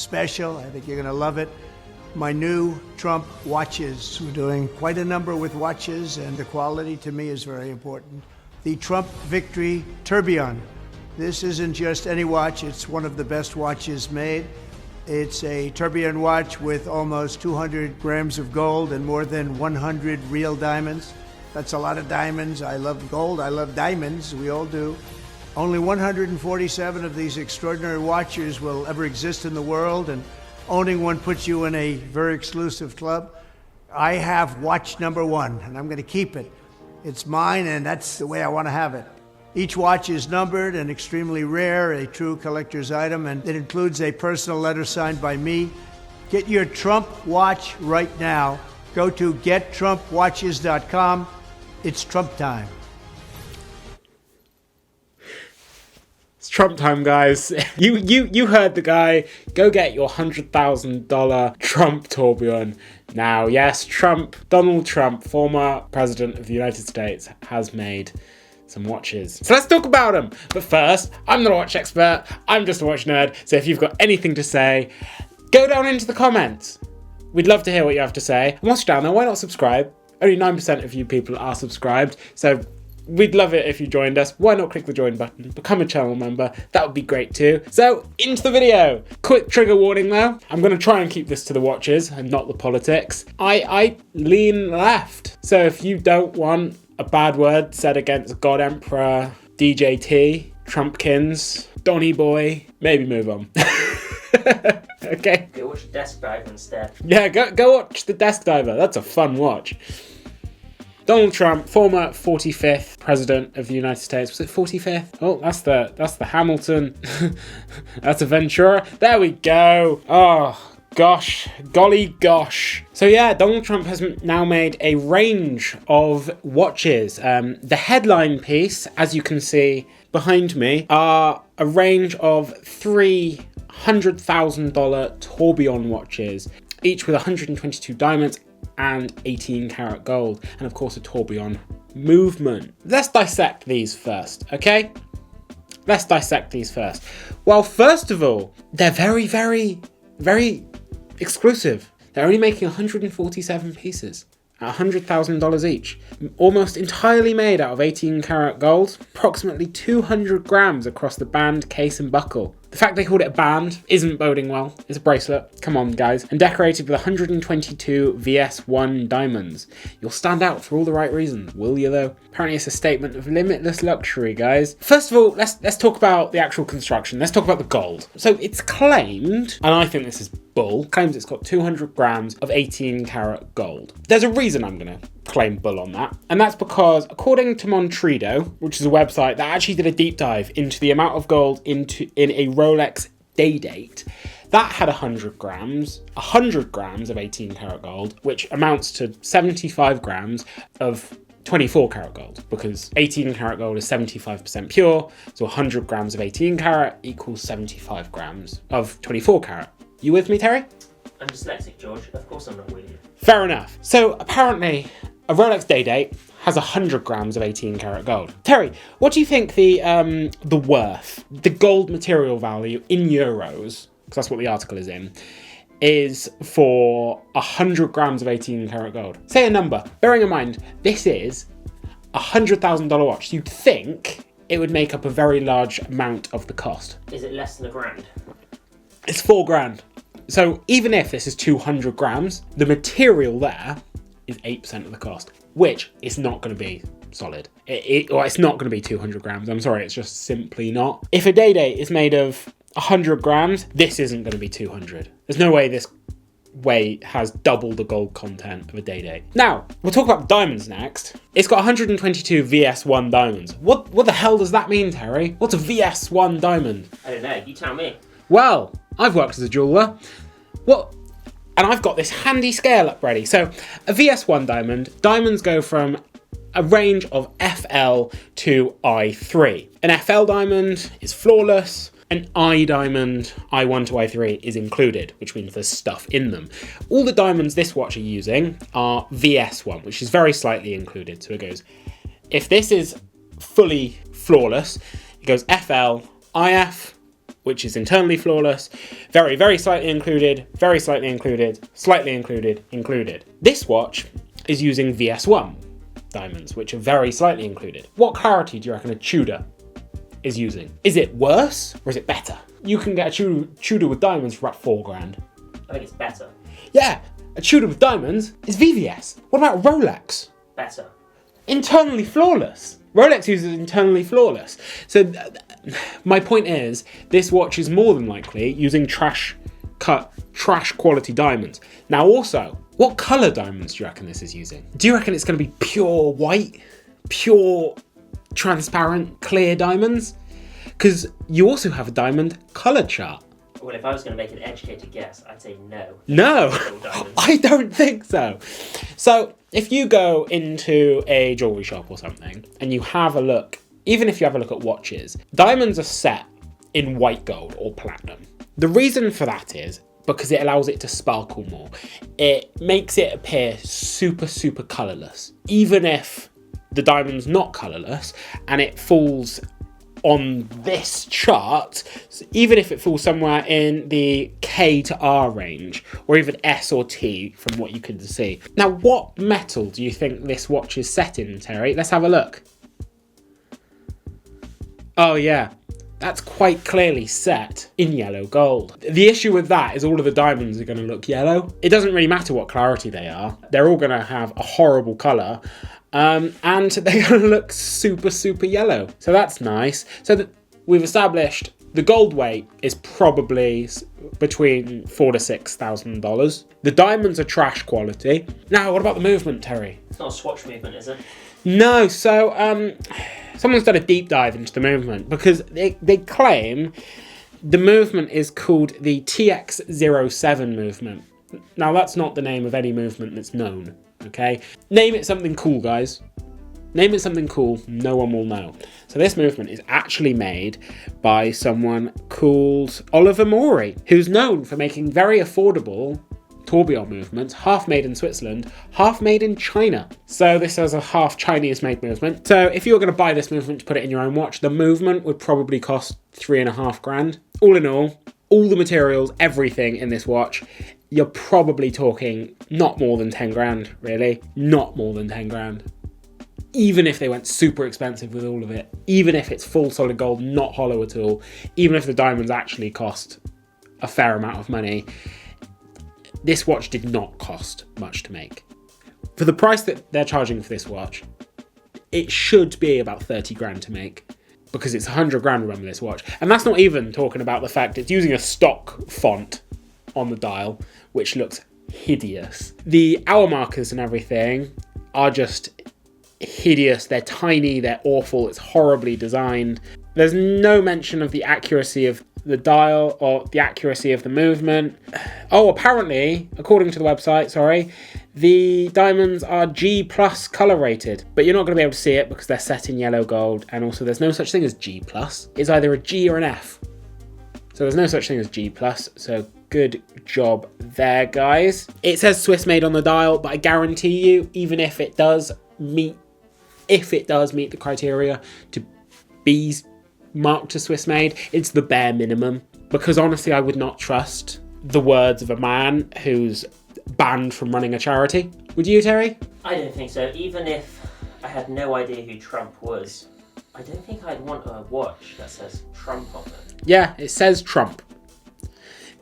special. I think you're going to love it. My new Trump watches. We're doing quite a number with watches, and the quality to me is very important. The Trump Victory Tourbillon. This isn't just any watch, it's one of the best watches made. It's a tourbillon watch with almost 200 grams of gold and more than 100 real diamonds. That's a lot of diamonds. I love gold, I love diamonds, we all do. Only 147 of these extraordinary watches will ever exist in the world, and owning one puts you in a very exclusive club. I have watch number 1, and I'm going to keep it. It's mine, and that's the way I want to have it. Each watch is numbered and extremely rare, a true collector's item, and it includes a personal letter signed by me. Get your Trump watch right now. Go to gettrumpwatches.com. It's Trump time. It's Trump time, guys. You heard the guy. Go get your $100,000 Trump tourbillon now. Yes, Donald Trump, former president of the United States, has made some watches. So let's talk about them. But first, I'm not a watch expert. I'm just a watch nerd. So if you've got anything to say, go down into the comments. We'd love to hear what you have to say. And whilst you're down there, why not subscribe? Only 9% of you people are subscribed. So we'd love it if you joined us. Why not click the join button, become a channel member? That would be great too. So into the video. Quick trigger warning though. I'm going to try and keep this to the watches and not the politics. I lean left. So if you don't want a bad word said against God Emperor, DJT, Trumpkins, Donny Boy, maybe move on. Okay. Go watch Desk Diver instead. Yeah, go watch the Desk Diver. That's a fun watch. Donald Trump, former 45th president of the United States. Was it 45th? Oh, that's the Hamilton. That's a Ventura. There we go. Oh, gosh. Golly gosh. So yeah, Donald Trump has now made a range of watches. The headline piece, as you can see behind me, are a range of $300,000 tourbillon watches, each with 122 diamonds and 18 karat gold, and of course a tourbillon movement. Let's dissect these first, okay? Let's dissect these first. Well, first of all, they're very, very, very exclusive. They're only making 147 pieces at $100,000 each, almost entirely made out of 18 karat gold, approximately 200 grams across the band, case and buckle. The fact they called it a band isn't boding well. It's a bracelet. Come on, guys. And decorated with 122 VS1 diamonds. You'll stand out for all the right reasons, will you though? Apparently it's a statement of limitless luxury, guys. First of all, let's talk about the actual construction. Let's talk about the gold. So it's claimed, and I think this is bull, claims it's got 200 grams of 18 karat gold. There's a reason I'm gonna claim bull on that, and that's because according to Montredo, which is a website that actually did a deep dive into the amount of gold in a Rolex day date, that had 100 grams of 18 karat gold, which amounts to 75 grams of 24 karat gold, because 18 karat gold is 75% pure, so 100 grams of 18 karat equals 75 grams of 24 karat. You with me, Terry? I'm dyslexic, George. Of course I'm not with you. Fair enough. So apparently a Rolex day date has 100 grams of 18 karat gold. Terry, what do you think the worth, the gold material value in euros, because that's what the article is in, is for 100 grams of 18 karat gold? Say a number. Bearing in mind, this is a $100,000 watch. You'd think it would make up a very large amount of the cost. Is it less than $1,000? It's $4,000. So even if this is 200 grams, the material there is 8% of the cost, which is not going to be solid. It's not going to be 200 grams. I'm sorry, it's just simply not. If a day date is made of 100 grams, this isn't going to be 200. There's no way this weight has double the gold content of a day date. Now, we'll talk about diamonds next. It's got 122 VS1 diamonds. What the hell does that mean, Terry? What's a VS1 diamond? I don't know, you tell me. Well, I've worked as a jeweller. And I've got this handy scale up ready. So a VS1 diamonds go from a range of FL to I3. An FL diamond is flawless. An I diamond, I1 to I3, is included, which means there's stuff in them. All the diamonds this watch are using are VS1, which is very slightly included. So it goes, if this is fully flawless, it goes FL, IF, which is internally flawless, very, very slightly included, very slightly included, slightly included, included. This watch is using VS1 diamonds, which are very slightly included. What clarity do you reckon a Tudor is using? Is it worse or is it better? You can get a Tudor with diamonds for about $4,000. I think it's better. Yeah, a Tudor with diamonds is VVS. What about Rolex? Better. Internally flawless. Rolex uses internally flawless. So my point is, this watch is more than likely using trash quality diamonds. Now also, what colour diamonds do you reckon this is using? Do you reckon it's going to be pure white? Pure, transparent, clear diamonds? Because you also have a diamond colour chart. Well, if I was going to make an educated guess, I'd say no. No, All diamonds. I don't think so. So if you go into a jewellery shop or something and you have a look, even if you have a look at watches, diamonds are set in white gold or platinum. The reason for that is because it allows it to sparkle more. It makes it appear super, super colourless. Even if the diamond's not colourless and it falls on this chart, even if it falls somewhere in the K to R range, or even S or T from what you can see. Now, what metal do you think this watch is set in, Terry? Let's have a look. Oh yeah, that's quite clearly set in yellow gold. The issue with that is all of the diamonds are going to look yellow. It doesn't really matter what clarity they are. They're all going to have a horrible colour. And they're going to look super, super yellow. So that's nice. So we've established the gold weight is probably between $4,000 to $6,000. The diamonds are trash quality. Now, what about the movement, Terry? It's not a swatch movement, is it? No, so someone's done a deep dive into the movement because they claim the movement is called the TX07 movement. Now, that's not the name of any movement that's known. Okay, name it something cool, guys. Name it something cool, no one will know. So this movement is actually made by someone called Oliver Maury, who's known for making very affordable tourbillon movements, half made in Switzerland, half made in China. So this is a half Chinese made movement. So if you were going to buy this movement to put it in your own watch, the movement would probably cost $3,500. All in all the materials, everything in this watch, you're probably talking not more than 10 grand, really. Not more than 10 grand. Even if they went super expensive with all of it, even if it's full solid gold, not hollow at all, even if the diamonds actually cost a fair amount of money, this watch did not cost much to make. For the price that they're charging for this watch, it should be about 30 grand to make. Because it's 100 grand, remember, this watch. And that's not even talking about the fact it's using a stock font on the dial, which looks hideous. The hour markers and everything are just hideous. They're tiny, they're awful, it's horribly designed. There's no mention of the accuracy of the dial or the accuracy of the movement. Oh, apparently, according to the website, the diamonds are G+ color rated, but you're not going to be able to see it because they're set in yellow gold, and also there's no such thing as G+. It's either a G or an F. So there's no such thing as G+, so good job there, guys. It says Swiss made on the dial, but I guarantee you, even if it does meet the criteria to be marked as Swiss made, it's the bare minimum. Because honestly, I would not trust the words of a man who's banned from running a charity. Would you, Terry? I don't think so. Even if I had no idea who Trump was, I don't think I'd want a watch that says Trump on it. Yeah, it says Trump.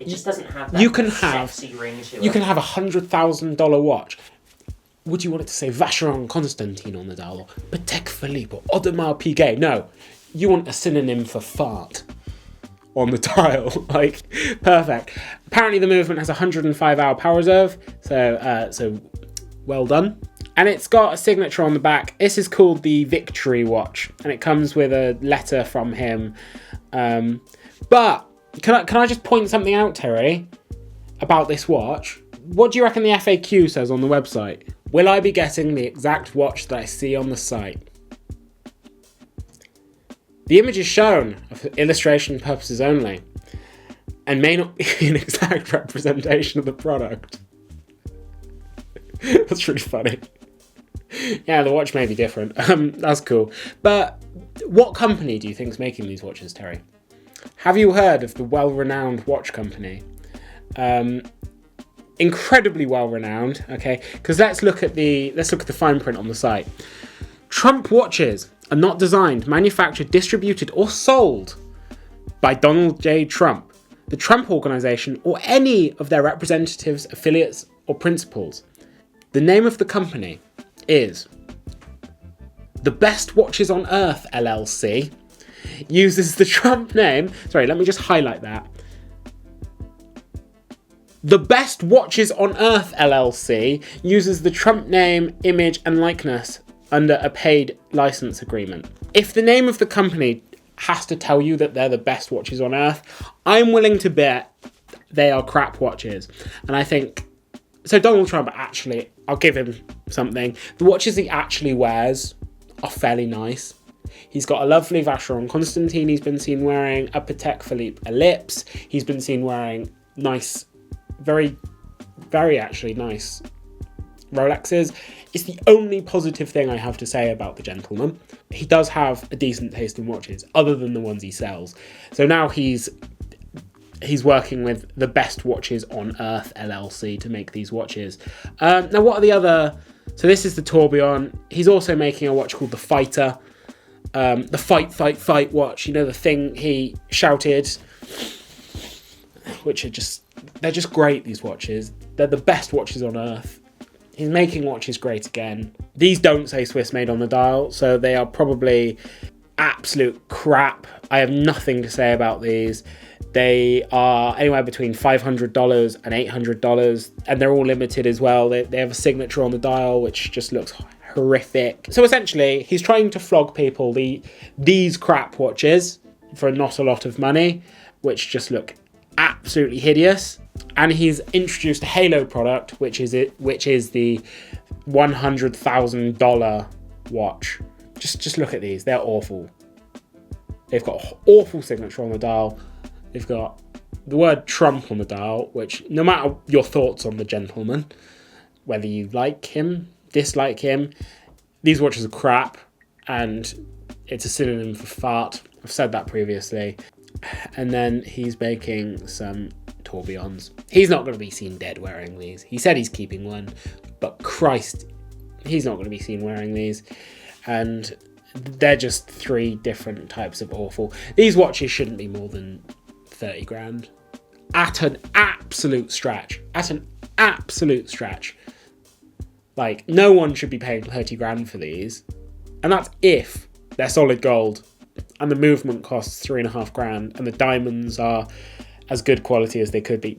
It just doesn't have that sexy ring to it. You can have $100,000 watch. Would you want it to say Vacheron Constantin on the dial, or Patek Philippe, or Audemars Piguet? No, you want a synonym for fart on the dial. Like, perfect. Apparently the movement has 105-hour power reserve, so well done. And it's got a signature on the back. This is called the Victory watch, and it comes with a letter from him. But can I just point something out, Terry, about this watch? What do you reckon the FAQ says on the website? Will I be getting the exact watch that I see on the site? The image is shown for illustration purposes only and may not be an exact representation of the product. That's really funny. Yeah, the watch may be different. That's cool. But what company do you think is making these watches, Terry? Have you heard of the well-renowned watch company? Incredibly well-renowned, okay? Because let's look at the fine print on the site. Trump watches are not designed, manufactured, distributed, or sold by Donald J. Trump, the Trump Organization, or any of their representatives, affiliates, or principals. The name of the company is The Best Watches on Earth, LLC, uses the Trump name. Sorry, let me just highlight that. The Best Watches on Earth, LLC, uses the Trump name, image, and likeness under a paid license agreement. If the name of the company has to tell you that they're the best watches on Earth, I'm willing to bet they are crap watches. And I think, so Donald Trump actually, I'll give him something. The watches he actually wears are fairly nice. He's got a lovely Vacheron Constantine he's been seen wearing, a Patek Philippe Ellipse. He's been seen wearing nice, very, very actually nice Rolexes. It's the only positive thing I have to say about the gentleman. He does have a decent taste in watches, other than the ones he sells. So now he's working with the Best Watches on Earth LLC to make these watches. Now, what are the other? So this is the Tourbillon. He's also making a watch called the Fighter. The fight watch. You know, the thing he shouted, which they're just great, these watches. They're the best watches on Earth. He's making watches great again. These don't say Swiss made on the dial, so they are probably absolute crap. I have nothing to say about these. They are anywhere between $500 and $800, and they're all limited as well. They have a signature on the dial, which just looks horrific. So essentially, he's trying to flog people these crap watches for not a lot of money, which just look absolutely hideous. And he's introduced a Halo product, which is the $100,000 watch. Just look at these; they're awful. They've got an awful signature on the dial. They've got the word Trump on the dial, which, no matter your thoughts on the gentleman, whether you like him, dislike him, these watches are crap, and it's a synonym for fart. I've said that previously. And then he's making some tourbillons. He's not going to be seen dead wearing these. He said he's keeping one, but Christ, he's not going to be seen wearing these. And they're just three different types of awful. These watches shouldn't be more than 30 grand. At an absolute stretch. Like, no one should be paying 30 grand for these. And that's if they're solid gold and the movement costs 3.5 grand and the diamonds are as good quality as they could be.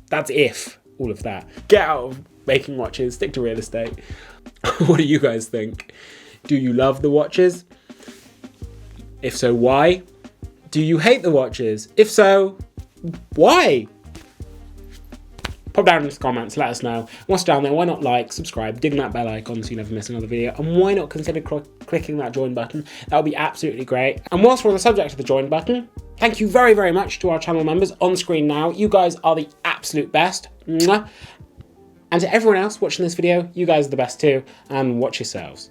That's if all of that. Get out of making watches, stick to real estate. What do you guys think? Do you love the watches? If so, why? Do you hate the watches? If so, why? Pop down in the comments, let us know. Once down there, why not like, subscribe, ding that bell icon so you never miss another video, and why not consider clicking that join button? That would be absolutely great. And whilst we're on the subject of the join button, thank you very, very much to our channel members on screen now. You guys are the absolute best. Mwah. And to everyone else watching this video, you guys are the best too, and watch yourselves.